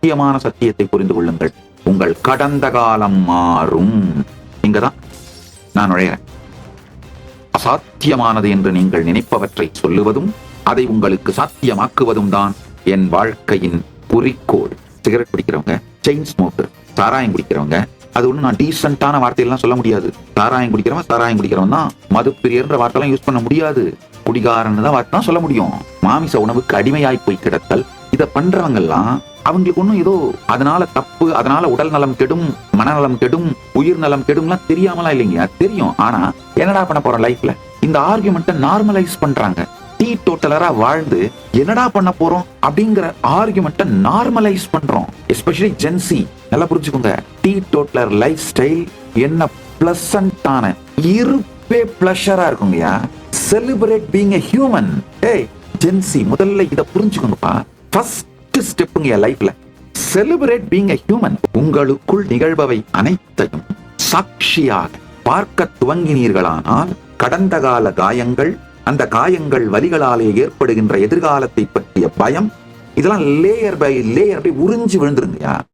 முக்கியமான சத்தியத்தை புரிந்து கொள்ளுங்கள். உங்கள் கடந்த காலம் மாறும். இங்கதான் நான் நுழைகிறேன். அசாத்தியமானது என்று நீங்கள் நினைப்பவற்றை சொல்லுவதும் அதை உங்களுக்கு சாத்தியமாக்குவதும் தான் என் வாழ்க்கையின் குறிக்கோள். சிகரெட் குடிக்கிறவங்க, செயின் ஸ்மோக்கர், சாராயம் குடிக்கிறவங்க, அது ஒண்ணு நான் டீசென்டான வார்த்தையெல்லாம் சொல்ல முடியாது. சாராயம் குடிக்கிறவன் தான் மது பிரியன்ற வார்த்தைலாம் யூஸ் பண்ண முடியாது. குடிகாரன் தான் வார்த்தை தான் சொல்ல முடியும். மாமிச உணவுக்கு அடிமையாய் போய் கிடத்தல், இதை பண்றவங்க எல்லாம் அவங்களுக்கு ஒண்ணும் ஏதோ அதனால தப்பு, அதனால உடல் நலம் கெடும், மனநலம் கெடும், உயிர் நலம் கெடும்லாம் தெரியாமலாம் இல்லைங்க, தெரியும். ஆனா என்னடா பண்ண போறோம் லைஃப்ல? இந்த ஆர்குமெண்ட்டை நார்மலைஸ் பண்றாங்க. டீ டோட்டலரா வாழ்ந்து என்னடா பண்ண போறோம் அப்படிங்கிற ஆர்குமெண்ட்டை நார்மலைஸ் பண்றோம். Especially Gen Z. நல்லா புரிஞ்சுக்கோங்க. டீ டோட்டலர் லைஃப் ஸ்டைல் என்ன பிளசண்டான இருப்பே பிளஷரா இருக்குங்கயா. Celebrate being a human. ஏய் ஜென்சி, முதல்ல இத புரிஞ்சுக்கோங்கப்பா. ஃபர்ஸ்ட் ஸ்டெப்புங்க லைஃப்ல. Celebrate being a human. உங்களுக்குள் நிகழ்பவை அனைத்தையும் சாட்சியாக பார்க்க துவங்கினீர்களானால் கடந்த கால காயங்கள், அந்த காயங்கள் வலிகளாலே ஏற்படுகின்ற எதிர்காலத்தை பற்றிய பயம், இதெல்லாம் லேயர் பை லேயர் அப்படியே உறிஞ்சு விழுந்துருங்கயா.